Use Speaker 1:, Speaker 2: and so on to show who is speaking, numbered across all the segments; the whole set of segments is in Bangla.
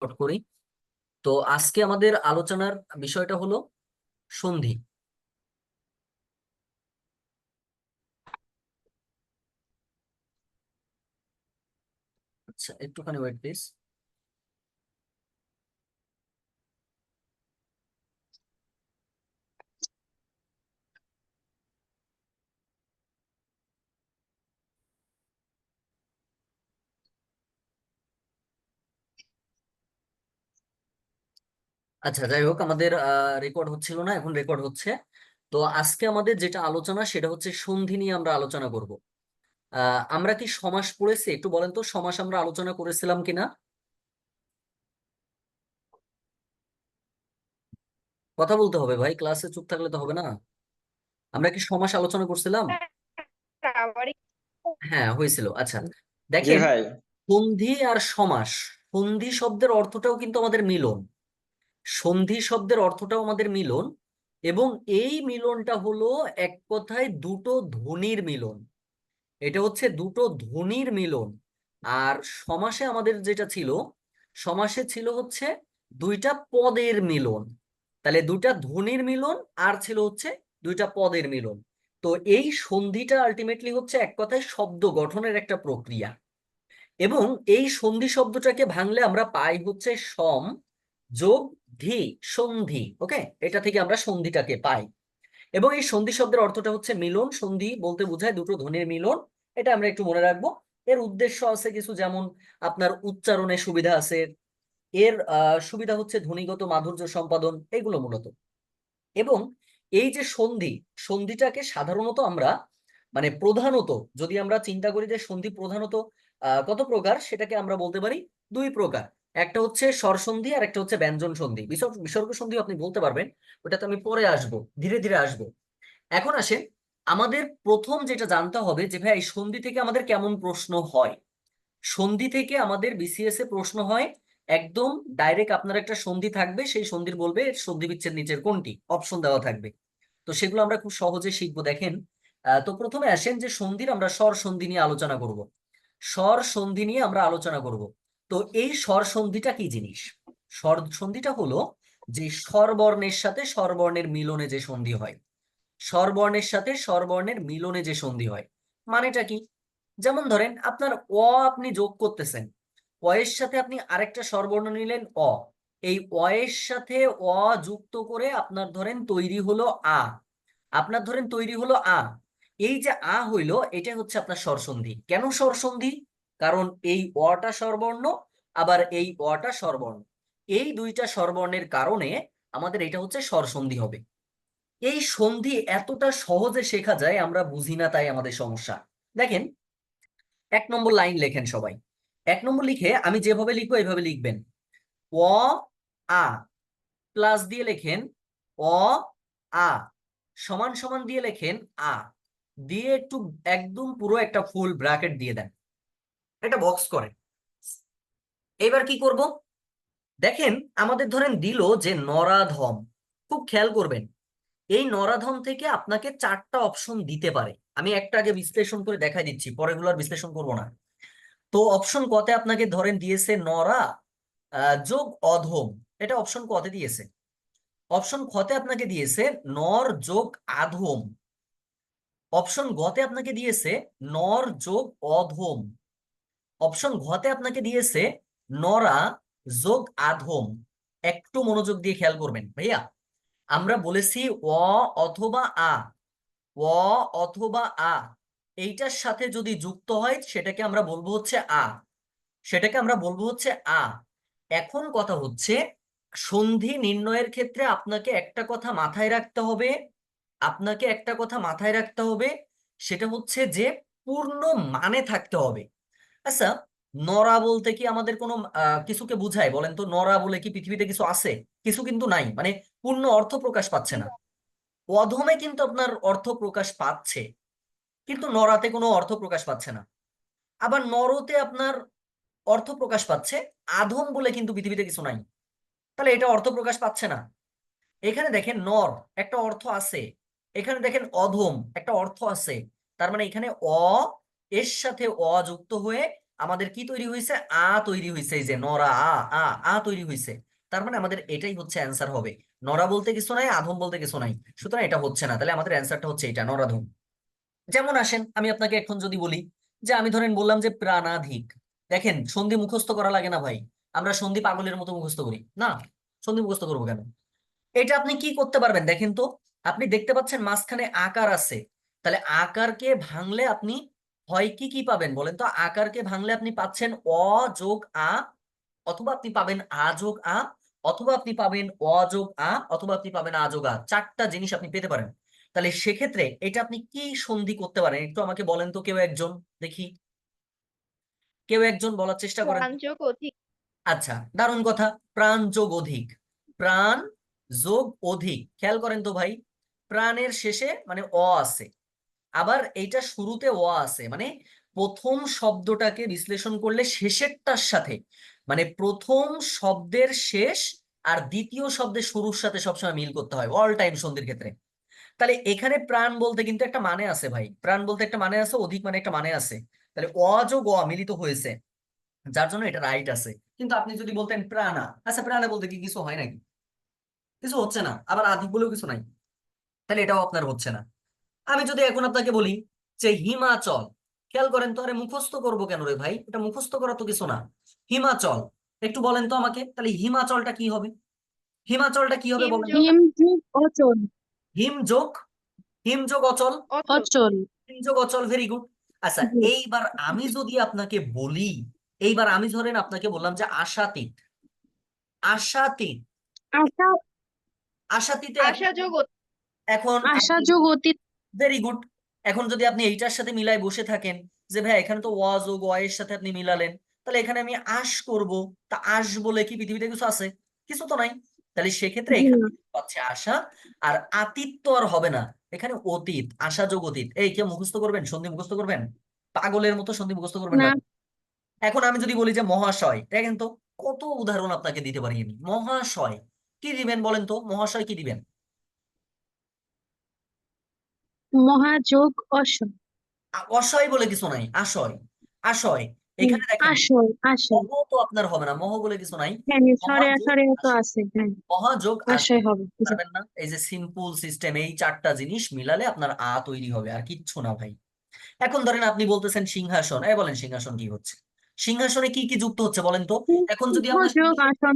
Speaker 1: স্টার্ট করি। তো আজকে আমাদের আলোচনার বিষয়টা হলো সন্ধি। আচ্ছা, একটুখানি ওয়েট প্লিজ। আচ্ছা, যাই হোক, আমাদের রেকর্ড হচ্ছিল না, এখন রেকর্ড হচ্ছে। তো আজকে আমাদের যেটা আলোচনা সেটা হচ্ছে সন্ধি নিয়ে আমরা আলোচনা করব। আমরা কি সমাস পড়েছি? একটু বলেন তো, সমাস আমরা আলোচনা করেছিলাম কিনা? কথা বলতে হবে ভাই, ক্লাসে চুপ থাকলে তো হবে না। আমরা কি সমাস আলোচনা করছিলাম?
Speaker 2: আবারই
Speaker 1: হ্যাঁ, হয়েছিল। আচ্ছা,
Speaker 3: জি
Speaker 1: দেখেন,
Speaker 3: ভাই।
Speaker 1: সন্ধি আর সমাস, সন্ধি শব্দের অর্থটাও কিন্তু আমাদের মিলন। সন্ধি শব্দের অর্থটাও আমাদের মিলন, এবং এই মিলনটা হলো এক কথায় দুটো ধ্বনির মিলন। এটা হচ্ছে দুটো ধ্বনির মিলন। আর সমাসে আমাদের যেটা ছিল, সমাসে ছিল হচ্ছে দুইটা পদের মিলন। তাহলে দুইটা ধ্বনির মিলন আর ছিল হচ্ছে দুইটা পদের মিলন। তো এই সন্ধিটা আলটিমেটলি হচ্ছে এক কথায় শব্দ গঠনের একটা প্রক্রিয়া। এবং এই সন্ধি শব্দটাকে ভাঙলে আমরা পাই হচ্ছে সম যোগ ধি, সন্ধি। ওকে, এটা থেকে আমরা সন্ধিটাকে পাই। এবং এই সন্ধি শব্দের অর্থটা হচ্ছে মিলন। সন্ধি বলতে বোঝায় দুটো ধ্বনির মিলন। এটা আমরা একটু মনে রাখবো। এর উদ্দেশ্য আছে কিছু, যেমন আপনার উচ্চারণে সুবিধা আছে, এর সুবিধা হচ্ছে ধ্বনিগত মাধুর্য সম্পাদন, এগুলো মূলত। এবং এই যে সন্ধি, সন্ধিটাকে সাধারণত আমরা মানে প্রধানত যদি আমরা চিন্তা করি যে সন্ধি প্রধানত কত প্রকার, সেটাকে আমরা বলতে পারি দুই প্রকার। একটা হচ্ছে স্বর সন্ধি আর একটা হচ্ছে ব্যঞ্জন সন্ধি। বিসর্গ সন্ধি আপনি বলতে পারবেন, ওটাতে আমি পরে আসবো, ধীরে ধীরে আসবো। এখন আসেন, আমাদের প্রথম যেটা জানতে হবে যে ভাই এই সন্ধি থেকে আমাদের কেমন প্রশ্ন হয়। সন্ধি থেকে আমাদের বিসিএস এ প্রশ্ন হয় একদম ডাইরেক্ট। আপনার একটা সন্ধি থাকবে, সেই সন্ধির বলবে এর সন্ধি বিচ্ছেদ নিচের কোনটি, অপশন দেওয়া থাকবে। তো সেগুলো আমরা খুব সহজে শিখবো। দেখেন, তো প্রথমে আসেন যে সন্ধির আমরা স্বর সন্ধি নিয়ে আলোচনা করব। স্বর সন্ধি নিয়ে আমরা আলোচনা করব। তো এই স্বর সন্ধিটা কি জিনিস? স্বর সন্ধিটা হলো যে স্বরবর্ণের সাথে স্বরবর্ণের মিলনে যে সন্ধি হয়। স্বরবর্ণের সাথে স্বরবর্ণের মিলনে যে সন্ধি হয়, মানেটা কি? যেমন ধরেন, আপনার অ আপনি যোগ করতেছেন, অ এর সাথে আপনি আরেকটা স্বরবর্ণ নিলেন অ। এই অ এর সাথে অ যুক্ত করে আপনার ধরেন তৈরি হলো আ। আপনার ধরেন তৈরি হলো আ। এই যে আ হইলো, এটা হচ্ছে আপনার স্বরসন্ধি। কেন স্বরসন্ধি? কারণ এই অটা স্বরবর্ণ, আবার এই অটা স্বরবর্ণ। এই দুইটা স্বরবর্ণের কারণে আমাদের এটা হচ্ছে স্বরসন্ধি হবে। এই সন্ধি এতটা সহজে শেখা যায়, আমরা বুঝি না, তাই আমাদের সমস্যা। দেখেন, 1 নম্বর লাইন লেখেন সবাই। 1 নম্বর লিখে আমি যেভাবে লিখবো এইভাবে লিখবেন। অ আ প্লাস দিয়ে লেখেন অ আ, সমান সমান দিয়ে লেখেন আ, দিয়ে একটু একদম পুরো একটা ফুল ব্র্যাকেট দিয়ে দেন, একটা বক্স করে। এবার কি করব? দেখেন, আমাদের ধরেন দিল যে নরাধম। খুব খেয়াল করবেন, এই নরাধম থেকে আপনাকে 4টা অপশন দিতে পারে। আমি একটা আগে বিশ্লেষণ করে দেখাই দিচ্ছি, পরেগুলো আর বিশ্লেষণ করবো না। তো অপশন কতে আপনাকে ধরেন দিয়েছে নরা যোগ অধম, এটা অপশন কতে দিয়েছে। অপশন খতে আপনাকে দিয়েছে নর যোগ আধম। অপশন গতে আপনাকে দিয়েছে নর যোগ অধম। অপশন ঘতে আপনাকে দিয়েছে নরা যোগ আধম। একটু মনোযোগ দিয়ে খেয়াল করবেন ভাইয়া। আমরা বলেছি অ অথবা আ, অ অথবা আ এইটার সাথে যদি যুক্ত হয় সেটাকে আমরা বলবো হচ্ছে আ, সেটাকে আমরা বলবো হচ্ছে আ। এখন কথা হচ্ছে, সন্ধি নির্ণয়ের ক্ষেত্রে আপনাকে একটা কথা মাথায় রাখতে হবে। আপনাকে একটা কথা মাথায় রাখতে হবে, সেটা হচ্ছে যে পূর্ণ মানে থাকতে হবে। আচ্ছা, নরা বলতে কি আমাদের কোনো কিছুকে বুঝায় বলেন তো? নরা বলে কি পৃথিবীতে কিছু আছে? কিছু কিন্তু নাই, মানে পূর্ণ অর্থ প্রকাশ পাচ্ছে না। অধমে কিন্তু আপনার অর্থ প্রকাশ পাচ্ছে, কিন্তু নরাতে কোনো অর্থ প্রকাশ পাচ্ছে না। আবার নরতে আপনার অর্থ প্রকাশ পাচ্ছে, আধম বলে কিন্তু পৃথিবীতে কিছু নাই। তাহলে এটা অর্থ প্রকাশ পাচ্ছে না। এখানে দেখেন নর একটা অর্থ আছে, এখানে দেখেন অধম একটা অর্থ আছে। তার মানে এখানে অ এর সাথে অ যুক্ত হয়ে আমাদের কি তৈরি হয়েছে, আ তৈরি হয়েছে, এই যে নরা আ, আ আ তৈরি হয়েছে। তার মানে আমাদের এটাই হচ্ছে অ্যান্সার হবে। নরা বলতে কিছু নাই, আধম বলতে কিছু নাই, সুতরাং এটা হচ্ছে না। তাহলে আমাদের অ্যান্সারটা হচ্ছে এটা, নরাধম। যেমন আসেন আমি আপনাকে এখন যদি বলি যে আমি ধরেন বললাম যে প্রাণাধিক, দেখেন সন্ধি মুখস্থ করা লাগে না ভাই, আমরা সন্ধি পাগলের মতো মুখস্থ করি না। সন্ধি মুখস্থ করবো কেন? এটা আপনি কি করতে পারবেন দেখেন তো। আপনি দেখতে পাচ্ছেন মাঝখানে আকার আছে, তাহলে আকারকে ভাঙলে আপনি হয় কি কি পাবেন বলেন তো? আকারকে ভাঙলে আপনি পাচ্ছেন অ যোগ আ, অথবা আপনি পাবেন আ যোগ আ, অথবা আপনি পাবেন অ যোগ আ, অথবা আপনি পাবেন আ যোগ আ। চারটা জিনিস আপনি পেতে পারেন। তাহলে সেক্ষেত্রে এটা আপনি কি সন্ধি করতে পারেন একটু আমাকে বলেন তো, কেউ একজন দেখি, কেউ একজন বলার চেষ্টা করেন তো।
Speaker 2: প্রাঞ্জক অধিক।
Speaker 1: আচ্ছা, দারুণ কথা। প্রাণ যোগ অধিক, প্রাণ যোগ অধিক, খেয়াল করেন তো ভাই, প্রাণের শেষে মানে অ আছে, আবার এইটা শুরুতে অ আছে, মানে প্রথম শব্দটাকে বিশ্লেষণ করলে শেষেরটার সাথে, মানে প্রথম শব্দের শেষ আর দ্বিতীয় শব্দের শুরুর সাথে সবসময় মিল করতে হয় অল টাইম সন্ধির ক্ষেত্রে। তাহলে এখানে প্রাণ বলতে কিন্তু একটা মানে আছে ভাই, প্রাণ বলতে একটা মানে আছে, অধিক মানে একটা মানে আছে। তাহলে অ যোগ অ মিলিত হয়েছে, যার জন্য এটা রাইট আছে। কিন্তু আপনি যদি বলতেন প্রাণা, আচ্ছা প্রাণা বলতে কি কিছু হয় নাকি? কিছু হচ্ছে না, আবার আধিক বলেও কিছু নাই, তাহলে এটাও আপনার হচ্ছে না। আমি যদি এখন আপনাকে বলি যে হিমাচল, খেয়াল করেন তো, আরে মুখস্থ করবো কেন রে ভাই, এটা মুখস্থ করা তো কিছু না। হিমাচল, একটু বলেন তো আমাকে, তাহলে হিমাচলটা কি হবে? হিমাচলটা কি হবে বলেন?
Speaker 2: হিমযোগ
Speaker 3: হিম যোগ অচল।
Speaker 1: হিম যোগ, হিম যোগ অচল,
Speaker 2: অচল।
Speaker 3: অচল।
Speaker 1: হিম যোগ অচল, ভেরি গুড। আচ্ছা,
Speaker 3: জি।
Speaker 1: এইবার আমি যদি আপনাকে বলি, এইবার আমি ধরেন আপনাকে বললাম যে আশাতীত, আশাতীত,
Speaker 3: আশা।
Speaker 1: আশাতীতে এখন,
Speaker 2: আশাযোগ
Speaker 1: এখন
Speaker 3: আশা
Speaker 1: আপনি,
Speaker 3: যোগ অতীত।
Speaker 1: Very good. এখন যদি আপনি এইটার সাথে মিলাই বসে থাকেন যে ভাই এখানে তো ওয়াজ ও ওয়াইয়ের সাথে আপনি মিলালেন, তাহলে এখানে আমি আশ করব, তা আশ বলে কি পৃথিবীতে কিছু আছে? কিছু তো নাই। তাহলে সেক্ষেত্রে
Speaker 3: জি
Speaker 1: এখানে
Speaker 3: না।
Speaker 1: পাচ্ছে আশা, আর আতীত আর হবে না, এখানে অতীত, আশা যোগ অতীত। এই কেউ মুখস্থ করবেন, সন্ধি মুখস্থ করবেন, পাগলের মতো সন্ধি মুখস্থ করবেন
Speaker 3: না।
Speaker 1: না। এখন আমি যদি বলি যে মহাশয়, দেখেন তো কত উদাহরণ আপনাকে দিতে পারি আমি। মহাশয় কি দিবেন বলেন তো, মহাশয় কি দিবেন?
Speaker 3: মহাযোগ অসয়।
Speaker 1: অসয় বলে কিছু নাই, আশয়, আশয়।
Speaker 3: হুম,
Speaker 1: এখানে দেখেন
Speaker 3: আশয় আশয়।
Speaker 1: মহ তো আপনার হবে না, মহ বলে কিছু নাই।
Speaker 3: হ্যাঁ হ্যাঁ, সরে
Speaker 1: মহাযোগ
Speaker 3: সরে তো
Speaker 1: আশয়,
Speaker 3: আছে, হ্যাঁ।
Speaker 1: মহাযোগ
Speaker 3: আশয়
Speaker 1: আশয়,
Speaker 3: হবে, জি।
Speaker 1: পারবেন না। এই যে সিম্পল সিস্টেম, এই চারটা জিনিস মিলালে আপনার আ তৈরি হবে, আর কিচ্ছু না ভাই। এখন ধরেন আপনি বলতেছেন সিংহাসন, এই বলেন সিংহাসন কি হচ্ছে? সিংহাসনে কি কি যুক্ত হচ্ছে বলেন তো? এখন যদি আপনার
Speaker 3: যোগ আসন।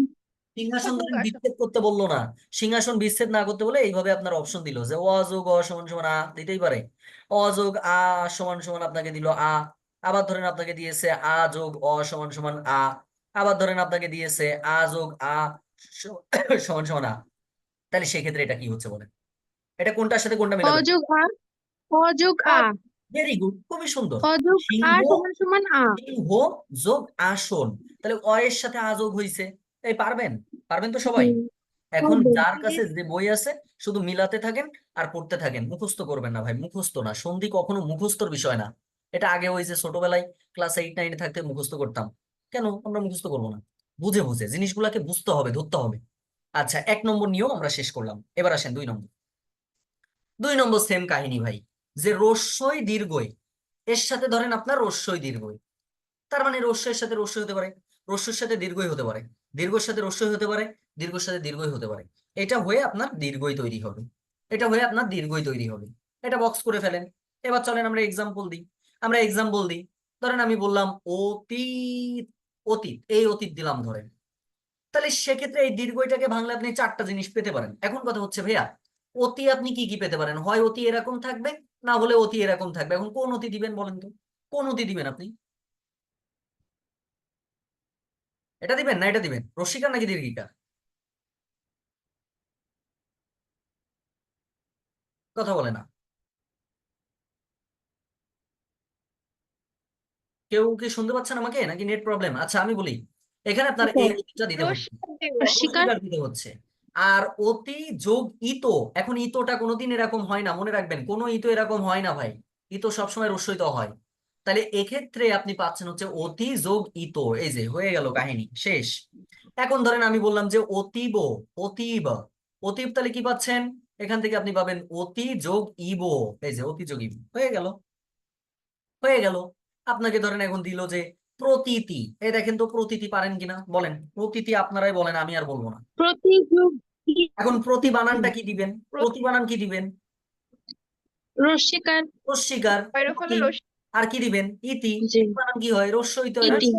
Speaker 1: সিংহাসন
Speaker 2: যোগ
Speaker 1: ধরেন
Speaker 2: আসন।
Speaker 1: বিচ্ছেদ করতে বললো না, সিংহাসন বিচ্ছেদ না করতে বলে এইভাবে আপনার অপশন দিল যে অযোগ অ সমান সমান আ, দিতেই পারে। অযোগ আ সমান সমান আপনাকে দিল আ, আবার ধরেন আপনাকে দিয়েছে আ যোগ অ সমান সমান আ, আবার ধরেন আপনাকে দিয়েছে আ যোগ আ সমান সমান আ। তাহলে সেক্ষেত্রে এটা কি হচ্ছে বলেন? এটা কোনটার সাথে কোনটা মিলাবে?
Speaker 3: অযোগ আ। অযোগ আ।
Speaker 1: ভেরি গুড, খুবই সুন্দর।
Speaker 3: অযোগ আ
Speaker 1: সিংহ,
Speaker 3: সমান সমান আ।
Speaker 1: সিংহ যোগ আসন, তাহলে অ এর সাথে আ যোগ হইছে। এই পারবেন, পারবেন তো
Speaker 3: জি।
Speaker 1: সবাই? এখন
Speaker 3: হবে।
Speaker 1: যার
Speaker 2: জি।
Speaker 1: কাছে যে বই আছে শুধু মিলাতে থাকেন আর পড়তে থাকেন, মুখস্থ করবেন না ভাই, মুখস্থ না, সন্ধি কখনো মুখস্থর বিষয় না। এটা আগে ওই যে ছোটবেলায় ক্লাস 8 9 থাকতে মুখস্থ করতাম, কেন আমরা মুখস্থ করবো না? বুঝে বুঝে জিনিসগুলাকে বুঝতে হবে, ধরতে হবে। আচ্ছা, 1 নম্বর নিয়ম আমরা শেষ করলাম, এবার আসেন 2 নম্বর। 2 নম্বর সেম কাহিনী ভাই, যে রস্যই দীর্ঘই, এর সাথে ধরেন আপনার রস্যই দীর্ঘই, তার মানে রস্যের সাথে রস্যই হতে পারে, রস্যের সাথে দীর্ঘই হতে পারে, দীর্ঘের সাথে রস্যই হতে পারে, দীর্ঘের সাথে দীর্ঘই হতে পারে। এটা হয়ে আপনার দীর্ঘই তৈরি হবে, এটা হয়ে আপনার দীর্ঘই তৈরি হবে। এটা বক্স করে ফেলেন। এবার চলেন আমরা এক্সাম্পল দিই, আমরা এক্সাম্পল দিই। ধরেন আমি বললাম অতীত, অতীত, এই অতীত দিলাম ধরেন। তাহলে সেক্ষেত্রে এই দীর্ঘইটাকে ভাঙলে আপনি চারটা জিনিস পেতে পারেন। এখন কথা হচ্ছে ভাইয়া, অতি আপনি কি কি পেতে পারেন? হয় অতি এরকম থাকবে, না হলে অতি এরকম থাকবে। এখন কোন অতি দিবেন বলেন তো, কোন অতি দিবেন আপনি? এটা দিবেন না এটা দিবেন, রসিকার নাকি দীর্ঘিকা? কথা বলে না কেউ, কি শুনতে পাচ্ছেন আমাকে নাকি নেট প্রবলেম? আচ্ছা আমি বলি, এখানে আপনার এই অতিটা দিতে হচ্ছে,
Speaker 2: রস্যই দীর্ঘ।
Speaker 3: স্বীকার।
Speaker 1: রসিকার দিতে হচ্ছে। আর অতি যোগ ইতো, এখন ইতোটা কোনোদিন এরকম হয় না, মনে রাখবেন, কোনো ইতো এরকম হয় না ভাই, ইতো সবসময় রস্যই তো হয়। তাহলে এক্ষেত্রে আপনি পাচ্ছেন হচ্ছে অতি যোগ ইতো, এই যে হয়ে গেল কাহিনী শেষ। এখন ধরেন আমি বললাম যে অতীব, অতীব, অতীব, তাহলে কি পাচ্ছেন? এখান থেকে আপনি পাবেন অতি যোগ ইব, এই যে অতি যোগ ইব, হয়ে গেল, হয়ে গেল। আপনাকে ধরেন এখন দিল যে প্রতীতি, এই দেখেন তো প্রতীতি পারেন কিনা বলেন, প্রতীতি আপনারাই বলেন, আমি আর বলবো না।
Speaker 3: প্রতিযোগী
Speaker 1: এখন প্রতি বানানটা কি দিবেন? প্রতি বানান কি দিবেন?
Speaker 3: রস্বীকার
Speaker 1: রস্বীকার।
Speaker 2: ওইরকম হলে
Speaker 1: প্রতি।
Speaker 2: রস
Speaker 1: আর কি দিবেন? ইতি।
Speaker 3: জি
Speaker 1: ইতি বানান কি হয়? রস্যই তো হয়,
Speaker 3: ইতি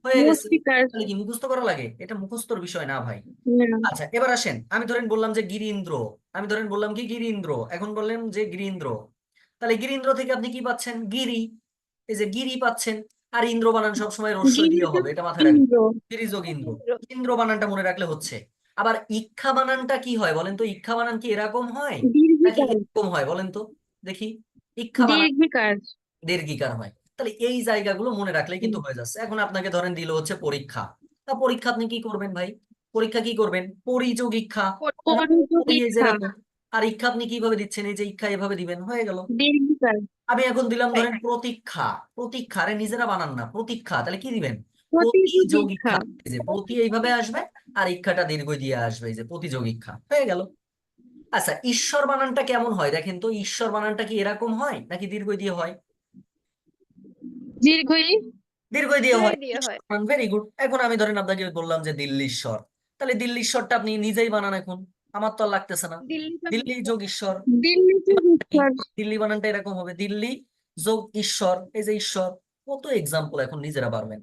Speaker 1: হয়ে গেছে।
Speaker 3: মস্তিকার
Speaker 1: তাহলে কি মুখস্থ করা লাগে? এটা মুখস্থর বিষয় না ভাই।
Speaker 3: না
Speaker 1: আচ্ছা এবার আসেন, আমি ধরেন বললাম যে গিরীন্দ্র, আমি ধরেন বললাম কি গিরীন্দ্র, এখন বললেন যে গিরীন্দ্র, তাহলে গিরীন্দ্র থেকে আপনি কি পাচ্ছেন? গিরি, এই যে গিরি পাচ্ছেন। আর ইন্দ্র বানান সবসময় রস্যই দিয়ে হবে, এটা মাথায় রাখবেন।
Speaker 3: ইন্দ্র
Speaker 1: গিরিযোগ ইন্দ্র,
Speaker 2: ইন্দ্র।
Speaker 1: ইন্দ্র বানানটা মনে রাখলে হচ্ছে। আবার ইক্ষা বানানটা কি হয় বলেন তো? ইক্ষা বানান কি এরকম হয় নাকি
Speaker 3: দীর্ঘিকার
Speaker 1: এরকম হয় বলেন তো দেখি? ইক্ষা বানান
Speaker 3: দীর্ঘিকার
Speaker 1: দীর্ঘিকার হয়। তাহলে এই জায়গাগুলো মনে রাখলেই কিন্তু হয়ে যাচ্ছে। এখন আপনাকে ধরেন দিল হচ্ছে পরীক্ষা, তা পরীক্ষা আপনি কি করবেন ভাই? পরীক্ষা কি করবেন? পরিযোগিক্ষা। এই যে
Speaker 3: পরিযোগিক্ষা
Speaker 1: এরকম। আর ইক্ষা আপনি কিভাবে দিচ্ছেন? এই যে ইক্ষা এভাবে দিবেন, হয়ে গেল।
Speaker 3: দীর্ঘিকার
Speaker 1: আমি এখন দিলাম ধরেন প্রতীক্ষা, প্রতীক্ষা, আরে নিজেরা বানান না, প্রতীক্ষা, তাহলে কি দিবেন?
Speaker 3: প্রতিযোগিক্ষা
Speaker 1: প্রতিযোগিক্ষা, এই যে প্রতি এইভাবে আসবে, আর ইক্ষাটা দীর্ঘ দিয়ে আসবে, এই যে প্রতিযোগিক্ষা, হয়ে গেল। আচ্ছা ঈশ্বর বানানটা কেমন হয় দেখেন তো? ঈশ্বর বানানটা কি এরকম হয় নাকি দীর্ঘ দিয়ে হয়?
Speaker 3: দীর্ঘই
Speaker 1: দীর্ঘ দিয়ে হয়।
Speaker 2: দিয়ে হয়
Speaker 1: ভেরি গুড। এখন আমি ধরেন আপনাকে বললাম যে দিল্লীশ্বর, তাহলে দিল্লীশ্বরটা আপনি নিজেই বানান এখন, আমার তো আর লাগতেছে না।
Speaker 2: দিল্লি তো
Speaker 1: দিল্লী যোগ ঈশ্বর,
Speaker 3: দিল্লি যোগীশ্বর
Speaker 1: দিল্লি বানানটা এরকম হবে, দিল্লি যোগ ঈশ্বর, এই যে ঈশ্বর। কত এক্সাম্পল এখন নিজেরা পারবেন।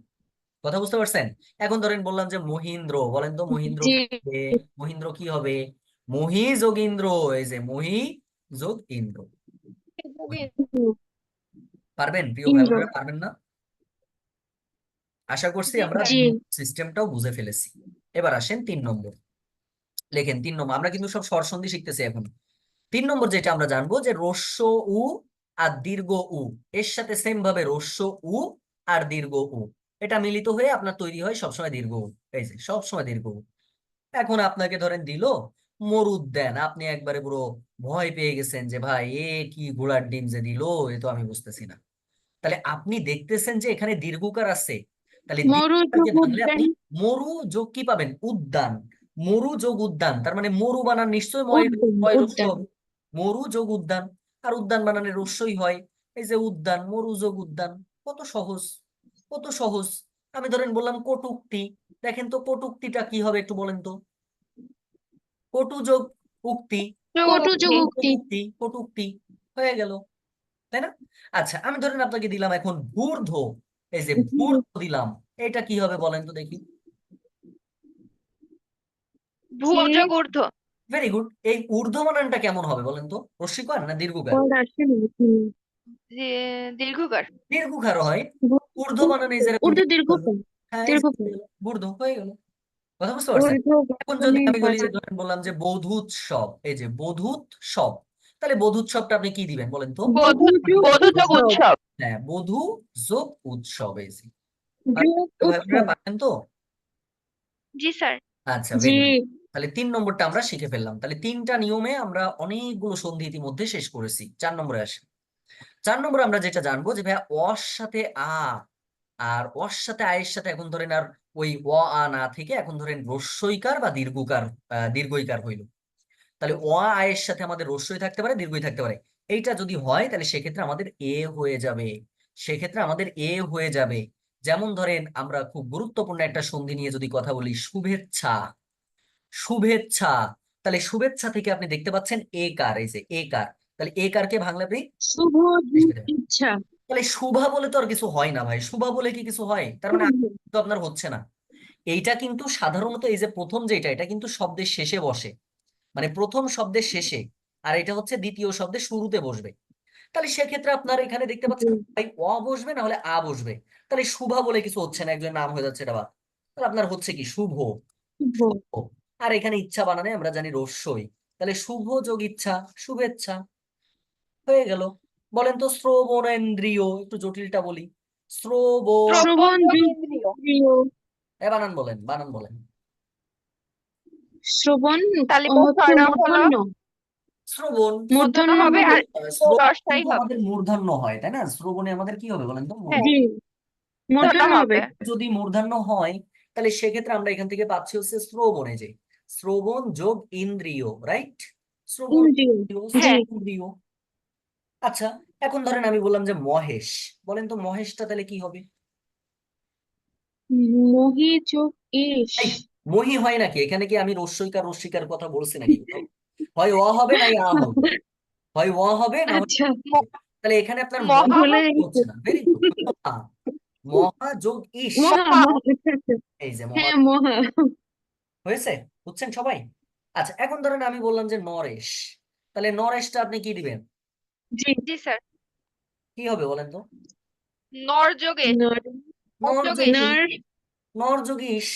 Speaker 1: কথা বুঝতে পারছেন? এখন ধরেন বললাম যে মহিন্দ্র, বলেন তো মহিন্দ্র
Speaker 3: জি
Speaker 1: কি হবে? মহিন্দ্র কি হবে? মহি যোগ ইন্দ্র, এই যে মহি যোগ ইন্দ্র। পারবেন প্রিয় ভাই
Speaker 3: ইন্দ্র
Speaker 1: বোনেরা, পারবেন না? আশা করছি
Speaker 2: জি
Speaker 1: আমরা
Speaker 2: স্যার
Speaker 3: জি
Speaker 1: সিস্টেমটাও বুঝে ফেলেছি। এবার আসেন 3 নম্বর। লেখেন 3 নম্বর, আমরা কিন্তু সব স্বরসন্ধি শিখতেছি এখন। 3 নম্বর যেটা আমরা জানবো যে রস্য উ আর দীর্ঘ উ, এর সাথে সেম ভাবে রস্য উ আর দীর্ঘ উ, এটা মিলিত হয়ে আপনার তৈরি হয় সবসময় দীর্ঘ উ। এই যে সবসময় দীর্ঘ উ। এখন আপনাকে ধরেন দিল মরুদ্যান, আপনি একবারে পুরো ভয় পেয়ে গেছেন যে ভাই এ কি ঘোড়ার ডিম যে দিল, এ তো আমি বুঝতেছি না। তাহলে আপনি দেখতেছেন যে এখানে দীর্ঘকার আছে, তাহলে
Speaker 3: মরু যোগ
Speaker 1: দীর্ঘকারকে ভাঙলে
Speaker 3: উদ্যান
Speaker 1: আপনি মরু যোগ কি পাবেন? উদ্যান। মরু যোগ উদ্যান, তার মানে মরু বানান নিশ্চয়ই
Speaker 3: উদ্যান
Speaker 1: ময় রস্য
Speaker 3: উদ্যান
Speaker 1: হবে। মরু যোগ উদ্যান, আর উদ্যান বানানে রস্যই হয়। এই যে উদ্যান, মরু যোগ উদ্যান, কত সহজ, কত সহজ। আমি ধরেন বললাম কটূক্তি, দেখেন তো কটূক্তিটা কি হবে একটু বলেন তো? কটু যোগ উক্তি,
Speaker 3: কটু যোগ উক্তি
Speaker 1: কটূক্তি, কটূক্তি, হয়ে গেল, তাই না? আচ্ছা আমি ধরেন আপনাকে দিলাম এখন ভূর্ধ, এই যে ভূর্ধ দিলাম, এটা কি হবে বলেন তো দেখি?
Speaker 3: কে
Speaker 2: ভূযোগ ঊর্ধ্ব
Speaker 1: ভেরি গুড। এই ঊর্ধ্ব বানানটা কেমন হবে বলেন তো? রস্বীকার না দীর্ঘকার?
Speaker 3: পদ আসেনি
Speaker 2: দীর্ঘকার
Speaker 1: দীর্ঘকার হয়। ঊর্ধ্ব বানান এই যেরকম
Speaker 3: ঊর্ধ্ব
Speaker 1: দীর্ঘকার।
Speaker 3: দীর্ঘকার
Speaker 1: হ্যাঁ এই যে
Speaker 3: দীর্ঘকার
Speaker 1: ভূর্ধ হয়ে গেল। কথা বুঝতে পারছেন?
Speaker 3: ঊর্ধ্ব
Speaker 1: এখন যদি
Speaker 3: গগনে
Speaker 1: আমি বলি যে
Speaker 3: বাজে
Speaker 1: ধরেন বললাম যে বধূৎসব, এই যে বধূৎসব, তাহলে বধূৎসবটা আপনি কি দিবেন বলেন তো?
Speaker 2: বধূ
Speaker 3: বধূ যোগ
Speaker 2: বধূযোগ
Speaker 3: উৎসব
Speaker 2: উৎসব
Speaker 1: হ্যাঁ বধূ যোগ উৎসব, এই যে।
Speaker 3: যোগ
Speaker 1: ভাই বোনেরা
Speaker 3: উৎসব
Speaker 1: পারেন তো?
Speaker 2: জি স্যার
Speaker 1: আচ্ছা
Speaker 3: জি
Speaker 1: ভেরি গুড। তাহলে 3 নম্বরটা আমরা শিখে ফেললাম। তাহলে 3টা নিয়মে আমরা অনেকগুলো সন্ধি ইতিমধ্যে শেষ করেছি। 4 নম্বরে আসি। 4 নম্বরে আমরা যেটা জানবো যে ভাইয়া অর সাথে আ, আর অর সাথে আয়ের সাথে এখন ধরেন আর ওই অ আ না থেকে এখন ধরেন রস্যইকার বা দীর্ঘকার, দীর্ঘইকার হইল। তাহলে অ আয়ের সাথে আমাদের রস্যই থাকতে পারে, দীর্ঘই থাকতে পারে। এইটা যদি হয় তাহলে সেক্ষেত্রে আমাদের এ হয়ে যাবে, সেক্ষেত্রে আমাদের এ হয়ে যাবে। যেমন ধরেন আমরা খুব গুরুত্বপূর্ণ একটা সন্ধি নিয়ে যদি কথা বলি, শুভেচ্ছা, শুভেচ্ছা, তাহলে শুভেচ্ছা থেকে আপনি দেখতে পাচ্ছেন এ কার, এই যে এ কার, তাহলে এ কারকে ভাঙলে আপনি
Speaker 3: শুভ
Speaker 1: লিখে দেবেন।
Speaker 3: ইচ্ছা
Speaker 1: তাহলে শুভা বলে তো আর কিছু হয় না ভাই, শুভা বলে কি কিছু হয়? তার মানে
Speaker 3: শুভ
Speaker 1: তো আপনার হচ্ছে না। এইটা কিন্তু সাধারণত এই যে প্রথম যেটা, এটা কিন্তু শব্দের শেষে বসে, মানে প্রথম শব্দের শেষে, আর এটা হচ্ছে দ্বিতীয় শব্দের শুরুতে বসবে। তাহলে সেক্ষেত্রে আপনার এখানে দেখতে
Speaker 3: জি,
Speaker 1: পাচ্ছেন ভাই অ বসবে না হলে আ বসবে, তাহলে শুভা বলে কিছু হচ্ছে না, একজন নাম হয়ে যাচ্ছে এটা বাদ। তাহলে আপনার হচ্ছে কি শুভ,
Speaker 3: শুভ
Speaker 1: শুভ। আর এখানে ইচ্ছা বানানে আমরা জানি রস্যই, তাহলে শুভ যোগ ইচ্ছা, শুভেচ্ছা, হয়ে গেল। বলেন তো শ্রবণেন্দ্রিয়, একটু জটিলটা বলি, শ্রবণ,
Speaker 3: শ্রবণ
Speaker 2: শ্রবণযোগ
Speaker 3: যোগ
Speaker 2: ইন্দ্রিয়
Speaker 3: প্রিয়
Speaker 1: এ বানান বলেন, বানান বলেন।
Speaker 3: শ্রবণ
Speaker 2: তালিকা
Speaker 3: হচ্ছে
Speaker 2: 6 নং হলো
Speaker 3: মূর্ধন্য
Speaker 1: শ্রবণ,
Speaker 2: মূর্ধন্য
Speaker 3: মূর্ধন্য
Speaker 2: হবে
Speaker 3: হবে
Speaker 2: আর
Speaker 1: শ্রবণ
Speaker 2: দশটাই
Speaker 1: কিন্তু
Speaker 2: হবে
Speaker 1: আমাদের মূর্ধন্য হয় তাই না? শ্রবণে আমাদের কি হবে বলেন তো?
Speaker 2: হ্যাঁ
Speaker 3: জি
Speaker 2: মূর্ধন্য
Speaker 3: মূর্ধন্য হবে
Speaker 2: হবে
Speaker 1: যদি মূর্ধন্য হয় তাহলে সেক্ষেত্রে আমরা এখান থেকে পাচ্ছি হচ্ছে শ্রবণে, যে শ্রবণ যোগ ইন্দ্রিয়, রাইট? শ্রবণ
Speaker 3: ইন্দ্রিয়
Speaker 1: ইন্দ্রিয়,
Speaker 3: জি
Speaker 2: হ্যাঁ
Speaker 1: শ্রবণেন্দ্রিয়। আচ্ছা এখন ধরেন আমি বললাম যে মহেশ, বলেন তো মহেশটা তাহলে কি হবে?
Speaker 3: মহি যোগ ইস।
Speaker 1: এই মহি হয় নাকি? এখানে কি আমি রস্যইকার রস্যিকার কথা বলছি নাকি? হয় অ হবে না আ হবে, হয় অ হবে না হয়
Speaker 3: আচ্ছা,
Speaker 1: ই হবে। তাহলে এখানে আপনার
Speaker 2: মহা
Speaker 3: ভুলে
Speaker 1: মহা
Speaker 3: গেছি।
Speaker 1: হচ্ছে না, ভেরি গুড। মহা যোগ ইস,
Speaker 3: মহা
Speaker 2: মহা
Speaker 3: মহা আচ্ছা, আচ্ছা।
Speaker 1: এই যে মহা
Speaker 3: হ্যাঁ, মহা।
Speaker 1: হয়েছে, বুঝছেন সবাই? আচ্ছা এখন ধরেন আমি বললাম যে নরেশ, তাহলে নরেশটা আপনি কি দিবেন?
Speaker 3: জি।
Speaker 2: জি স্যার।
Speaker 1: কি হবে বলেন তো?
Speaker 2: নর যোগে
Speaker 3: নর
Speaker 1: নর
Speaker 2: যোগে
Speaker 1: যোগ
Speaker 3: নর
Speaker 1: নর যোগ ইস,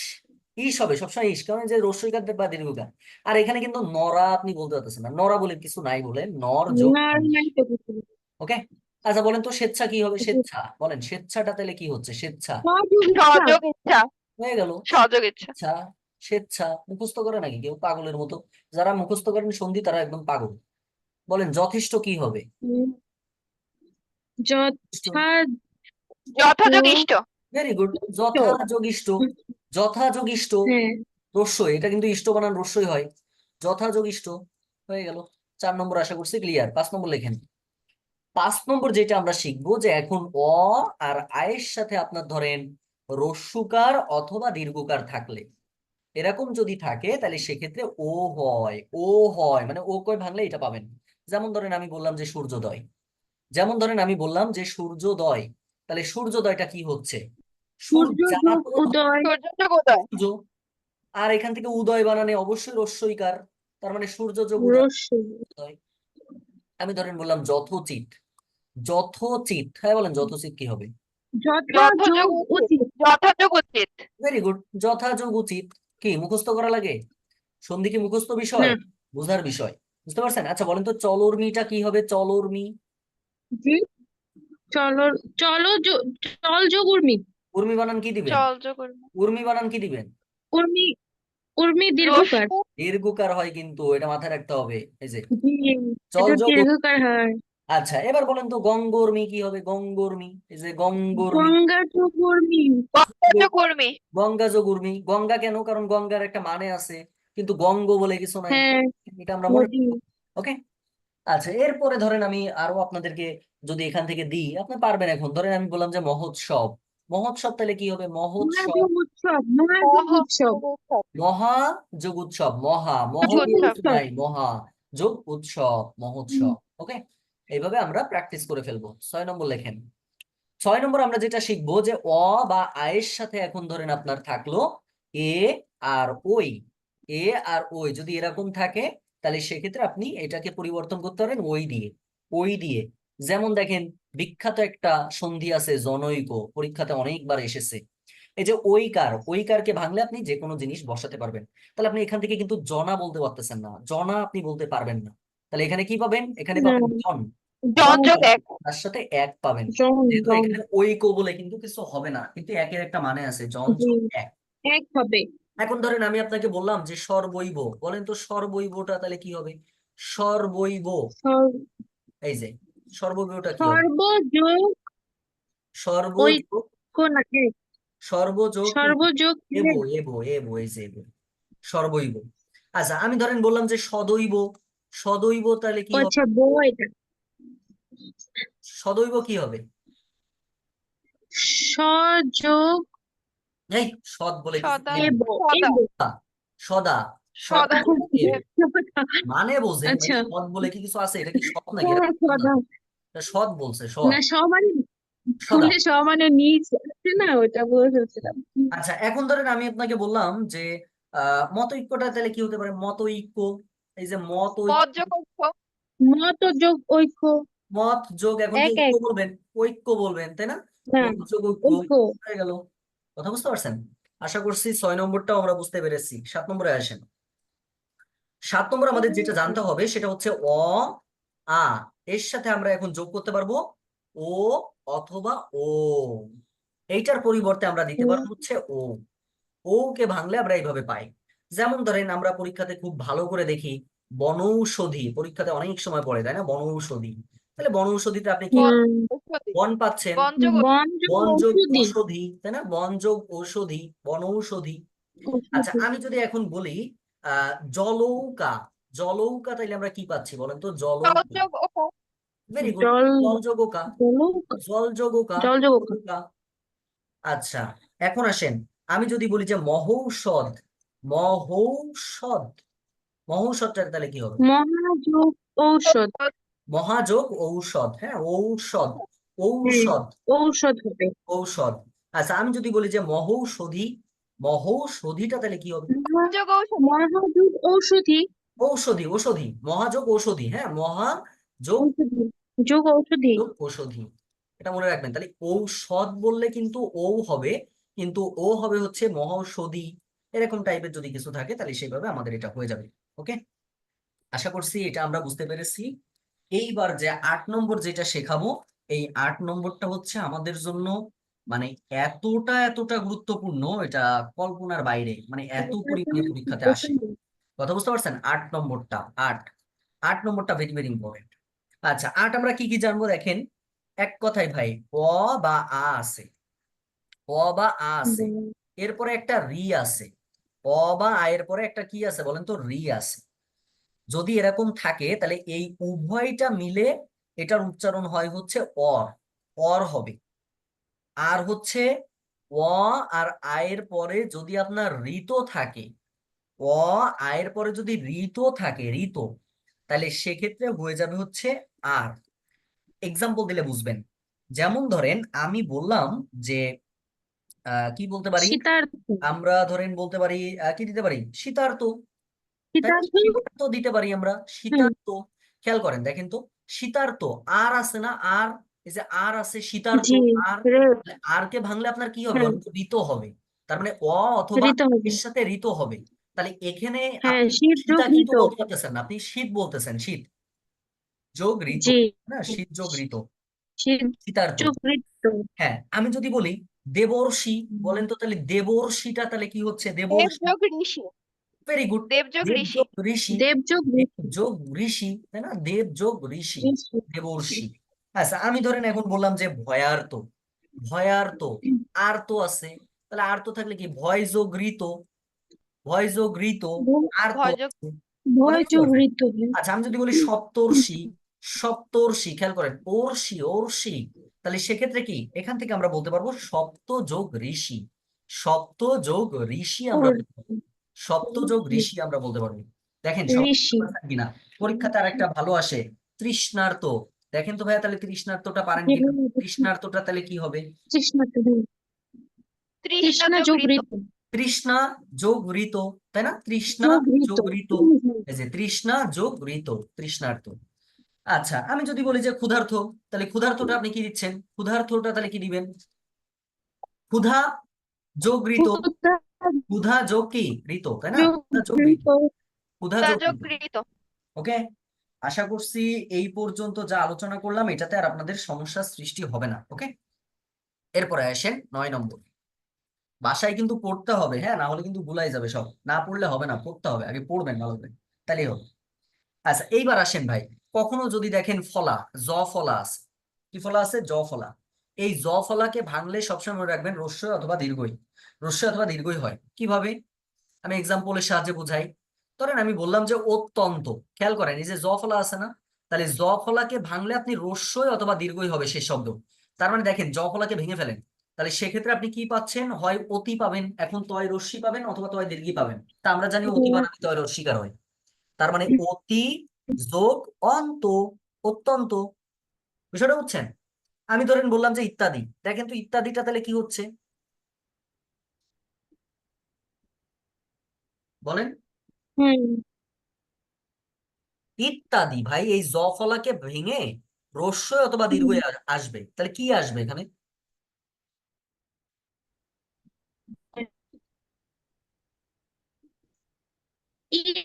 Speaker 1: ইস হবে সবসময় ইস, কারণ এই যে রস্যইকার বা দীর্ঘকার। আর এখানে কিন্তু নরা আপনি বলতে পারতেছেন না, নরা বলে কিছু নাই, বলে নর যোগ
Speaker 3: নর
Speaker 1: ইস।
Speaker 3: নাই তো কিছু।
Speaker 1: ওকে। আচ্ছা বলেন তো স্বেচ্ছা কি হবে? স্বেচ্ছা বলেন, স্বেচ্ছাটা তাহলে কি হচ্ছে? স্বেচ্ছা
Speaker 3: সযোগ ইচ্ছা।
Speaker 2: সযোগ ইচ্ছা
Speaker 1: হয়ে গেল।
Speaker 2: সযোগ ইচ্ছা।
Speaker 1: ইচ্ছা, স্বেচ্ছা মুখস্থ করে নাকি কেউ পাগলের মতো? যারা মুখস্থ করেন সন্ধি তারা একদম পাগল। বলেন যথেষ্ট কি হবে?
Speaker 3: উম, যথা
Speaker 2: যথাযোগ
Speaker 3: যোগ
Speaker 2: ইষ্ট।
Speaker 1: ভেরি গুড,
Speaker 3: ইষ্ট।
Speaker 1: যথাযোগিষ্ট। যথাযোগিষ্ট
Speaker 3: হ্যাঁ,
Speaker 1: রস্যই, এটা কিন্তু ইষ্ট বানান রস্যই হয়। যথাযোগিষ্ট হয়ে গেল। 4 নম্বর আশা করছি ক্লিয়ার। 5 নম্বর লেখেন। 5 নম্বর যেটা আমরা শিখবো যে এখন অ আর আয়ের সাথে আপনার ধরেন রস্যুকার অথবা দীর্ঘকার থাকলে, এরকম যদি থাকে তাহলে সেক্ষেত্রে ও হয়, ও হয় মানে ও কয় ভাঙলে এটা পাবেন। যেমন ধরেন আমি বললাম যে সূর্যোদয়, যেমন ধরেন আমি বললাম যে সূর্যোদয়, তাহলে সূর্যোদয়টা কি হচ্ছে?
Speaker 3: সূর্য যোগ
Speaker 1: সূর্যাত
Speaker 3: উদয়।
Speaker 2: সূর্যযোগ উদয়।
Speaker 1: সূর্য, আর এখান থেকে উদয় বানানে অবশ্যই রস্যইকার, তার মানে সূর্য যোগ উদয়।
Speaker 3: রস্যই।
Speaker 1: উদয়। আমি ধরেন বললাম যথোচিত, যথোচিত, হ্যাঁ বলেন যথোচিত কি হবে?
Speaker 3: যথা যোগ উচিত।
Speaker 2: যথাযোগ উচিত।
Speaker 1: ভেরি গুড, যথাযোগ উচিত। কি মুখস্থ করা লাগে? সন্ধি কি মুখস্থ বিষয়?
Speaker 3: না।
Speaker 1: বোঝার বিষয়। বুঝতে পারছেন? আচ্ছা বলেন তো চলর্মিটা কি হবে? চলর্মি,
Speaker 3: জি। চলো চলো চল যোগ উর্মি।
Speaker 1: উর্মি বানান কি দিবেন?
Speaker 2: চল যোগ
Speaker 1: উর্মি বানান কি দিবেন?
Speaker 3: উর্মি উর্মি দীর্ঘকার।
Speaker 2: রস্যু।
Speaker 1: দীর্ঘকার হয় কিন্তু, এটা মাথায় রাখতে হবে। এই যে
Speaker 3: জি,
Speaker 1: চল
Speaker 3: এটা
Speaker 1: যোগ
Speaker 3: দীর্ঘকার হয়।
Speaker 1: আচ্ছা এবার বলেন তো গঙ্গর্মি কি হবে? গঙ্গর্মি, এই যে গঙ্গর্মি।
Speaker 3: গঙ্গা যোগ উর্মি।
Speaker 2: গঙ্গাযোগ উর্মি।
Speaker 1: গঙ্গা যোগ উর্মি। গঙ্গা কেন? কারণ গঙ্গার একটা মানে আছে, কিন্তু গঙ্গ বলে কিছু নাই,
Speaker 3: হ্যাঁ,
Speaker 1: এটা আমরা মনে।
Speaker 3: নদী।
Speaker 1: ওকে। আচ্ছা এরপরে ধরেন আমি আরো আপনাদেরকে যদি এখান থেকে দিই আপনি পারবেন। এখন ধরেন আমি বললাম যে মহোৎসব, মহোৎসব তাহলে কি হবে? মহোৎসব,
Speaker 3: মহাযোগ উৎসব। মহাযোগ উৎসব।
Speaker 2: মহোৎসব।
Speaker 1: মহা যোগ উৎসব, মহা মহ
Speaker 3: যোগ
Speaker 1: দিয়ে
Speaker 2: উৎসব।
Speaker 1: কিছু
Speaker 3: উৎসব।
Speaker 1: নাই, মহা যোগ উৎসব,
Speaker 3: হুম,
Speaker 1: মহোৎসব। ওকে। এইভাবে আমরা প্র্যাকটিস করে ফেলবো। 6 নম্বর লেখেন। 6 নম্বর আমরা যেটা শিখবো যে অ বা আয়ের সাথে এখন ধরেন আপনার থাকলো এ আর ওই, এ আর ওই যদি এরকম থাকে তাহলে সেক্ষেত্রে আপনি এটাকে পরিবর্তন করতে পারেন ওই দিয়ে, ওই দিয়ে। যেমন দেখেন বিখ্যাত একটা সন্ধি আছে জনৈক, পরীক্ষাতে অনেকবার এসেছে। এই যে ঐকার, ঐকারকে ভাঙলে আপনি যে কোনো জিনিস বসাতে পারবেন। তাহলে আপনি এখান থেকে কিন্তু জনা বলতে পারতেছেন না, জনা আপনি বলতে পারবেন না। তাহলে এখানে কি পাবেন? এখানে
Speaker 3: না,
Speaker 1: পাবেন জন,
Speaker 2: জন
Speaker 1: জন
Speaker 2: যোগ
Speaker 1: পাবেন,
Speaker 2: এক।
Speaker 1: তার সাথে এক পাবেন।
Speaker 3: জন
Speaker 1: যেহেতু
Speaker 3: জন।
Speaker 1: এখানে ঐক্য বলে কিন্তু কিছু হবে না, কিন্তু একের একটা মানে আছে, জন
Speaker 3: জি,
Speaker 1: যোগ এক।
Speaker 3: এক হবে।
Speaker 1: এখন ধরেন আমি আপনাকে বললাম যে সর্বৈব, বলেন তো সর্বৈবটা তাহলে কি হবে? সর্বৈব,
Speaker 3: সর-
Speaker 1: এই যে সর্বৈবটা কি হবে?
Speaker 3: সর্বযোগ
Speaker 1: সর্বযোগ,
Speaker 3: ঐক্য না এক।
Speaker 1: সর্বযোগ কি?
Speaker 3: সর্বযোগ
Speaker 1: এবো
Speaker 3: এক।
Speaker 1: এবো এবো, এই যে এবো, সর্বৈব। আচ্ছা আমি ধরেন বললাম যে সদৈব, সদৈব তাহলে কি হবে?
Speaker 3: আচ্ছা, বউ এটা।
Speaker 1: সদৈব কি হবে?
Speaker 3: সযোগ
Speaker 1: এই সদ বলে কিছু
Speaker 2: সদা।
Speaker 1: নাই,
Speaker 3: এব।
Speaker 2: সদা।
Speaker 3: এব।
Speaker 1: সদা, সদা
Speaker 2: সদা।
Speaker 1: যোগ এব। মানে বোঝেন ভাই,
Speaker 3: আচ্ছা,
Speaker 1: সদ বলে কি কিছু আছে? এটা কি সৎ নাকি? এটা
Speaker 3: হ্যাঁ,
Speaker 1: সৎ না,
Speaker 3: সদা।
Speaker 1: এটা সৎ বলছে, সৎ।
Speaker 3: না, সমানে
Speaker 1: সদা।
Speaker 3: ফুলে সমানে নিচ আছে না, ওটা বলে ফেলছিলাম।
Speaker 1: আচ্ছা এখন ধরেন আমি আপনাকে বললাম যে মতৈক্যটা তাহলে কি হতে পারে? মতৈক্য, এই যে মত ঐক্য,
Speaker 2: মত যোগ ঐক্য।
Speaker 3: মত যোগ ঐক্য।
Speaker 1: মত যোগ এখন কি
Speaker 3: এক
Speaker 1: ঐক্য
Speaker 3: এক।
Speaker 1: বলবেন? ঐক্য বলবেন তাই না?
Speaker 3: না,
Speaker 1: মত যোগ ঐক্য
Speaker 3: ঐক্য।
Speaker 1: হয়ে গেল। কথা বুঝতে পারছেন? আশা করছি 6 নম্বরটাও আমরা বুঝতে পেরেছি। 7 নম্বরে আসেন। 7 নম্বর আমাদের যেটা জানতে হবে সেটা হচ্ছে অ আ এর সাথে আমরা এখন যোগ করতে পারবো ও অথবা ও, এইটার পরিবর্তে আমরা দিতে পারবো হচ্ছে ও। ও কে ভাঙলে আমরা এইভাবে পাই। যেমন ধরেন আমরা পরীক্ষাতে খুব ভালো করে দেখি বনৌষধি, পরীক্ষাতে অনেক সময় পড়ে তাই না? বনৌষধি, তাহলে বনৌষধিতে আপনি কি
Speaker 2: বন
Speaker 3: হুম,
Speaker 2: ঔষধি।
Speaker 1: বন পাচ্ছেন?
Speaker 2: বন যোগ
Speaker 3: বন যোগ
Speaker 1: বনযোগ
Speaker 3: ঔষধি।
Speaker 1: ঔষধি তাই না? বনযোগ ঔষধি, বনৌষধি। আচ্ছা
Speaker 3: ঔষধি।
Speaker 1: আমি যদি এখন বলি জলৌকা, জলৌকা তাইলে আমরা কি পাচ্ছি বলেন তো?
Speaker 2: জল
Speaker 1: জলৌকা,
Speaker 2: যোগ ওকা।
Speaker 1: ভেরি গুড,
Speaker 3: জল
Speaker 1: জলযোগোকা,
Speaker 3: জলৌকা।
Speaker 1: জলযোগোকা,
Speaker 3: জল যোগ।
Speaker 1: যোগোকা। আচ্ছা এখন আসেন, আমি যদি বলি যে মহৌষধ, মহৌষধ, মহৌষধটা তাহলে কি হবে?
Speaker 3: মহাযোগ ঔষধ।
Speaker 1: মহাযোগ ঔষধ, হ্যাঁ ঔষধ,
Speaker 3: হ্যাঁ,
Speaker 1: ঔষধ,
Speaker 3: ঔষধ হবে।
Speaker 1: ঔষধ। আচ্ছা আমি যদি বলি যে মহৌষধি, মহৌষধিটা তাহলে কি হবে?
Speaker 2: যোগ ঔষধ।
Speaker 3: মহাযোগ ঔষধি।
Speaker 1: ঔষধি, ঔষধি, মহাযোগ ঔষধি, হ্যাঁ মহাযোগ
Speaker 3: ঔষধি, যোগ ঔষধি।
Speaker 1: ঔষধি, এটা মনে রাখবেন। তাহলে ঔষধ বললে কিন্তু ও হবে, কিন্তু ও হবে হচ্ছে মহৌষধি, এরকম টাইপের যদি কিছু থাকে তাহলে সেভাবে আমাদের এটা হয়ে যাবে। ওকে, আশা করছি এটা আমরা বুঝতে পেরেছি। এইবার যে 8 নম্বর যেটা শেখাবো, এই 8 নম্বরটা হচ্ছে আমাদের জন্য মানে এতটা এতটা গুরুত্বপূর্ণ, এটা কল্পনার বাইরে, মানে এত পরিমাণে পরীক্ষাতে আসে। কথা বুঝতে পারছেন? 8 নম্বরটা, 8 নম্বরটা ভেরি ভেরি ইম্পর্টেন্ট। আচ্ছা 8 আমরা কি কি জানবো দেখেন, এক কথায় ভাই অ বা আ আছে, অ বা আ আছে, এরপরে একটা রি আছে, অ বা আ এর পরে একটা কি আছে বলেন তো, রি আছে। যদি এরকম থাকে তাহলে এই উভয়টা মিলে এটার উচ্চারণ হয় হচ্ছে অর, অর হবে। আর হচ্ছে অ আর আয়ের পরে যদি আপনার ঋত থাকে, অ আয়ের পরে যদি ঋত থাকে, ঋত, তাহলে সেক্ষেত্রে হয়ে যাবে হচ্ছে আর। এক্সাম্পল দিলে বুঝবেন। যেমন ধরেন আমি বললাম যে কি বলতে পারি,
Speaker 3: শীতার্থ।
Speaker 1: আমরা ধরেন বলতে পারি কি দিতে পারি, শীতার্ত, তাই না?
Speaker 3: শীতার্থ।
Speaker 1: শীতার্ত দিতে পারি আমরা,
Speaker 3: হুম,
Speaker 1: শীতার্ত। খেয়াল করেন দেখেন তো, শীতার্ত, আর আছে না আর, এই যে আর আছে শীতার্ত,
Speaker 3: জি।
Speaker 1: আর,
Speaker 3: রেত।
Speaker 1: আর কে ভাঙলে আপনার কি হবে
Speaker 3: হ্যাঁ,
Speaker 1: বলেন তো? ঋত হবে। তার মানে অ অথবা
Speaker 3: ঋত হবে।
Speaker 1: এর সাথে ঋত হবে। তাহলে এখানে
Speaker 3: হ্যাঁ,
Speaker 1: আপনি
Speaker 3: শীত যোগ
Speaker 1: শীতা কিন্তু
Speaker 3: ঋত।
Speaker 1: বলতে পারতেছেন না, আপনি শীত বলতেছেন, শীত যোগ ঋতু,
Speaker 3: জি।
Speaker 1: না শীত যোগ ঋতু,
Speaker 3: শীত
Speaker 1: শীতার্ত।
Speaker 3: যোগ ঋত।
Speaker 1: হ্যাঁ আমি যদি বলি দেবর্ষি, বলেন তো তাহলে দেবর্ষিটা তাহলে কি হচ্ছে?
Speaker 2: দেব
Speaker 1: দেবর্ষি,
Speaker 2: যোগ ঋষি।
Speaker 1: Very good.
Speaker 2: দেব যোগ
Speaker 1: দেব
Speaker 2: ঋষি।
Speaker 1: যোগ ঋষি,
Speaker 3: দেব যোগ
Speaker 1: দেব
Speaker 3: ঋষি।
Speaker 1: যোগ ঋষি, তাই না? দেব যোগ ঋষি,
Speaker 3: ঋষি।
Speaker 1: দেবর্ষি। আচ্ছা আমি ধরেন এখন বললাম যে ভয়ার্ত, ভয়ার্ত, আর্ত আছে, তাহলে আর্ত থাকলে কি ভয় যোগ ঋত, ভয় যোগ ঋত, আর্ত
Speaker 2: ভয় যোগ।
Speaker 1: আছে। কথা
Speaker 3: ভয়
Speaker 1: বুঝতে
Speaker 3: যোগ
Speaker 1: পারছেন?
Speaker 3: ঋত।
Speaker 1: আচ্ছা আমি যদি বলি সপ্তর্ষি, সপ্তর্ষি, খেয়াল করেন ওর্ষি, ওর্ষি, তাহলে সেক্ষেত্রে কি এখান থেকে আমরা বলতে পারবো সপ্ত যোগ ঋষি, সপ্ত যোগ ঋষি আমরা বলতে পারবো, সপ্ত যোগ ঋষি আমরা বলতে পারবো। দেখেন সব
Speaker 3: ঋষি।
Speaker 1: কিনা পরীক্ষাতে আর একটা ভালো আসে, তৃষ্ণার্ত। দেখেন তো ভাইয়া তাহলে তৃষ্ণার্তটা পারেন কিনা? তৃষ্ণার্তটা তাহলে কি হবে?
Speaker 3: তৃষ্ণা।
Speaker 2: তৃষ্ণা
Speaker 3: তৃষ্ণা
Speaker 2: যোগ
Speaker 3: যোগ
Speaker 2: ঋতু।
Speaker 3: ঋতু।
Speaker 1: তৃষ্ণা যোগ ঋত, তাই না? তৃষ্ণা
Speaker 3: যোগ ঋতু।
Speaker 1: যোগ ঋত, এই যে তৃষ্ণা যোগ ঋত, তৃষ্ণার্ত। আচ্ছা আমি যদি বলি যে ক্ষুধার্ত, তাহলে ক্ষুধার্তটা আপনি কি দিচ্ছেন? ক্ষুধার্তটা তাহলে কি দিবেন? ক্ষুধা যোগ ঋত,
Speaker 3: ক্ষুধা
Speaker 1: ক্ষুধা যোগ কি ঋত, তাই না?
Speaker 3: যোগ
Speaker 1: ক্ষুধা যোগ ঋত,
Speaker 3: ঋতু।
Speaker 1: ক্ষুধা
Speaker 2: তা
Speaker 1: যোগ
Speaker 2: যোগ
Speaker 1: ঋত।
Speaker 2: ঋতু।
Speaker 1: ওকে, আশা করছি এই পর্যন্ত যা আলোচনা করলাম এটাতে আর আপনাদের সমস্যার সৃষ্টি হবে না। ওকে, এরপরে আসেন 9 নম্বর। বাসায় কিন্তু পড়তে হবে, হ্যাঁ, না হলে কিন্তু ভুলাই যাবে সব, না পড়লে হবে না, পড়তে হবে, আগে পড়বেন ভালো করে, তাহলেই হবে। আচ্ছা এইবার আসেন ভাই, কখনো যদি দেখেন ফলা, জ ফলা আছে, কি ফলা আছে? জ ফলা। এই জ ফলাকে ভাঙলে সবসময় মনে রাখবেন রস্যই অথবা দীর্ঘই, রস্যই অথবা দীর্ঘই হয়। কিভাবে? আমি এক্সাম্পলের সাহায্যে বুঝাই। ধরেন আমি বললাম যে অত্যন্ত, খেয়াল করেন এই যে জ ফলা আছে না, তাহলে জ ফলাকে ভাঙলে আপনি রস্যই অথবা দীর্ঘই হবে সেই শব্দ। তার মানে দেখেন জ ফলাকে ভেঙে ফেলেন, তাহলে সেক্ষেত্রে আপনি কি পাচ্ছেন? হয় অতি পাবেন, এখন তয় রস্যি পাবেন, অথবা তয় দীর্ঘি পাবেন। তা আমরা জানি অতি বানাতে তয় রস্যিকার হয়, তার মানে অতি যোগ অন্ত, অত্যন্ত। বিষয়টা বুঝছেন? আমি ধরেন বললাম যে ইত্যাদি, দেখেন তো ইত্যাদিটা তাহলে কি হচ্ছে বলেন?
Speaker 3: হুম।
Speaker 1: ইত্যাদি ভাই, এই জ ফলাকে ভেঙে রস্যই অথবা দীর্ঘই আসবে, তাহলে কি আসবে এখানে? ইতি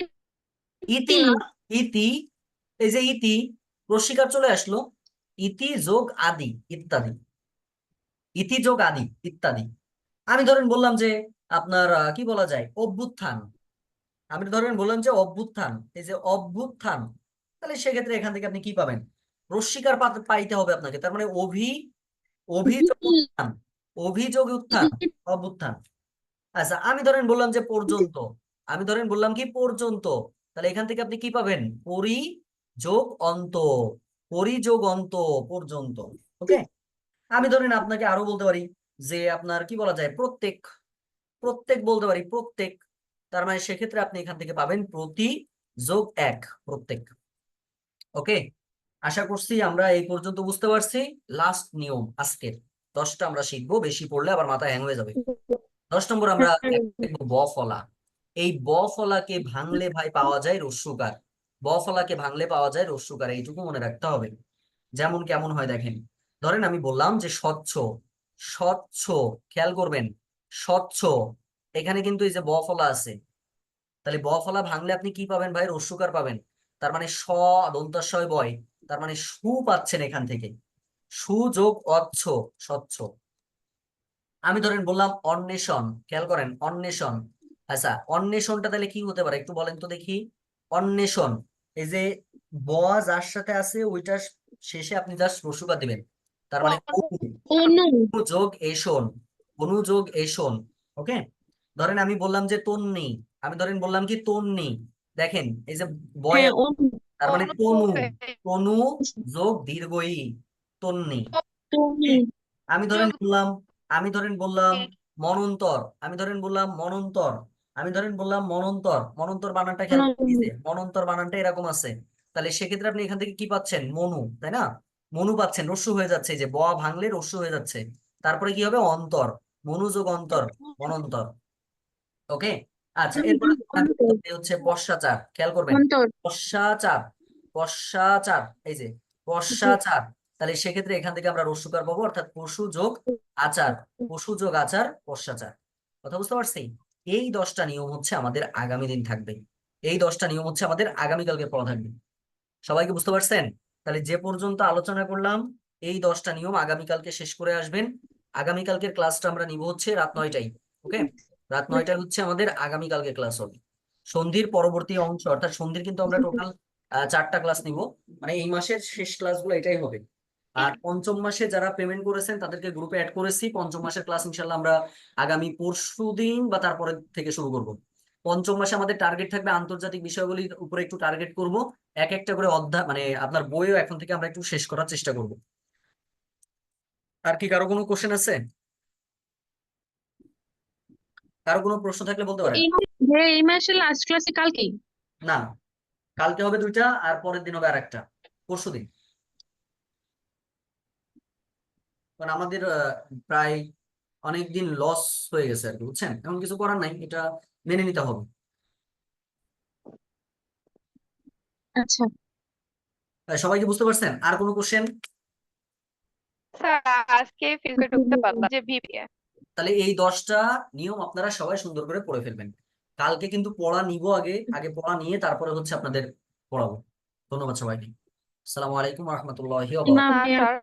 Speaker 3: ইতি।
Speaker 1: না, ইতি, এই যে ইতি, রস্যিকার চলে আসলো, ইতি যোগ আদি ইত্যাদি, ইতি যোগ আদি ইত্যাদি। আমি ধরেন বললাম যে আপনার কি বলা যায়, অভ্যুত্থান, আমি ধরেন বললাম যে অভ্যুত্থান, এই যে অভ্যুত্থান, তাহলে সেক্ষেত্রে এখান থেকে আপনি কি পাবেন? রস্যিকার পাইতে হবে আপনাকে, তার মানে অভিযোগ উত্থান, অভিযোগ উত্থান, অভ্যুত্থান। আচ্ছা আমি ধরেন বললাম যে পর্যন্ত, আমি ধরেন বললাম কি পর্যন্ত, তাহলে এখান থেকে আপনি কি পাবেন? পরিযোগ অন্ত, পরিযোগ অন্ত, পর্যন্ত। ওকে, আমি ধরেন আপনাকে আরো বলতে পারি যে আপনার কি বলা যায়, প্রত্যেক প্রত্যেক বলতে পারি, প্রত্যেক। তার মানে সেক্ষেত্রে আপনি এখান থেকে পাবেন প্রতি যোগ এক, প্রত্যেক। ওকে, আশা করছি আমরা এই পর্যন্ত বুঝতে পারছি। লাস্ট নিয়ম আজকের 10টা আমরা শিখবো, বেশি পড়লে আবার মাথা হ্যাং হয়ে যাবে। 10 নম্বর আমরা দেখবো ব ফলা। এই ব ফলাকে ভাঙলে ভাই পাওয়া যায় রস্যুকার। ব ফলাকে ভাঙলে পাওয়া যায় রস্যুকার, এইটুকু মনে রাখতে হবে। যেমন কেমন হয় দেখেন, ধরেন আমি বললাম যে স্বচ্ছ, স্বচ্ছ, খেয়াল করবেন, স্বচ্ছ। এখানে কিন্তু এই যে ব ফলা আছে, তাহলে ব ফলা ভাঙলে আপনি কি পাবেন ভাই, রস্যুকার পাবেন। তার মানে স, দন্তাস্বয় বয়, তার মানে সু পাচ্ছেন এখান থেকে, সু যোগ অচ্ছ, স্বচ্ছ। আমি ধরেন বললাম অন্বেষণ, খেয়াল করেন অন্বেষণ। আচ্ছা, অন্বেষণটা তাহলে কি হতে পারে একটু বলেন তো দেখি। অন্বেষণ, এই যে ব যার সাথে আছে ওইটার শেষে আপনি জাস্ট রসুকা দিবেন, তার মানে অনু,
Speaker 3: অনু।
Speaker 1: অনু যোগ এষণ, অনু যোগ এষণ। ওকে, ধরেন আমি বললাম যে তন্নি, আমি ধরেন বললাম কি তন্নি, দেখেন এই যে বয়,
Speaker 3: হ্যাঁ, অনু।
Speaker 1: তার মানে তনু, তনু যোগ দীর্ঘ ই, তন্নি।
Speaker 3: তুমি।
Speaker 1: আমি ধরেন বললাম, আমি ধরেন বললাম মনন্তর, আমি ধরেন বললাম মনন্তর, আমি ধরেন বললাম মনন্তর। মনন্তর বানানটা খেয়াল করে
Speaker 3: অনু।
Speaker 1: দিয়েছে, মনন্তর বানানটা এরকম আছে। তাহলে সেক্ষেত্রে আপনি এখান থেকে কি পাচ্ছেন, মনু, তাই না? মনু পাচ্ছেন, রস্যু হয়ে যাচ্ছে, এই যে ব ভাঙলে রস্যু হয়ে যাচ্ছে। তারপরে কি হবে, অন্তর, মনোযোগ অন্তর, মনন্তর। ওকে, আচ্ছা এরপরে
Speaker 3: অন্তর।
Speaker 1: হচ্ছে পশ্চাচার, খেয়াল করবেন,
Speaker 3: অন্তর।
Speaker 1: পশ্চাচার, পশ্চাচার, এই যে পশ্চাচার। তাহলে সেক্ষেত্রে এখান থেকে আমরা রস্যুকার পাবো, অর্থাৎ পশু যোগ আচার, পশু যোগ আচার, পশ্চাচার। কথা বুঝতে পারছি? এই 10টা নিয়ম হচ্ছে আমাদের আগামী দিন থাকবে, এই 10টা নিয়ম হচ্ছে আমাদের আগামীকালকে পড়া থাকবে। সবাইকে বুঝতে পারছেন? তাহলে যে পর্যন্ত আলোচনা করলাম, এই 10টা নিয়ম আগামীকালকে শেষ করে আসবেন। আগামীকালকের ক্লাসটা আমরা নিব হচ্ছে রাত 9টায়। ওকে, রাত 9টায় হচ্ছে আমাদের আগামীকালকে ক্লাস হবে। সন্ধির পরবর্তী অংশ, অর্থাৎ সন্ধির কিন্তু আমরা টোটাল 4টা ক্লাস নিব, মানে এই মাসের শেষ ক্লাসগুলো এটাই হবে। আর পঞ্চম মাসে যারা পেমেন্ট করেছেন তাদেরকে গ্রুপে অ্যাড করেছি। পঞ্চম মাসের ক্লাস ইনশাল্লাহ আমরা আগামী পরশুদিন বা তারপরে থেকে শুরু করব। পঞ্চম মাসে আমাদের টার্গেট থাকবে আন্তর্জাতিক বিষয়গুলির উপরে একটু টার্গেট করব, এক একটা করে অধ্যায়, মানে আপনার বইও এখন থেকে আমরা একটু শেষ করার চেষ্টা করব। আর কি কারো কোনো কোশ্চেন আছে? কারো কোনো প্রশ্ন থাকলে বলতে পারেন।
Speaker 3: এই মাসের লাস্ট ক্লাসে কালকেই?
Speaker 1: না, কালকে হবে 2টা, আর পরের দিন হবে আরেকটা, পরশুদিন। কারণ আমাদের প্রায় অনেক দিন লস হয়ে গেছে আর কি, বুঝছেন? এমন কিছু করার নাই, এটা মেনে নিতে হবে।
Speaker 3: আচ্ছা।
Speaker 2: সবাইকে বুঝতে পারছেন? আর কোনো কোশ্চেন?
Speaker 4: স্যার আজকে ফেসবুকে ঢুকতে পারলাম যে ভিপিএ।
Speaker 1: তাহলে এই 10টা নিয়ম আপনারা সবাই সুন্দর করে পড়ে ফেলবেন। কালকে কিন্তু পড়া নিব, আগে আগে পড়া নিয়ে তারপরে হচ্ছে আপনাদের পড়াবো। ধন্যবাদ সবাইকে। আসসালামু আলাইকুম রহমতুল্লাহি।
Speaker 3: না
Speaker 4: স্যার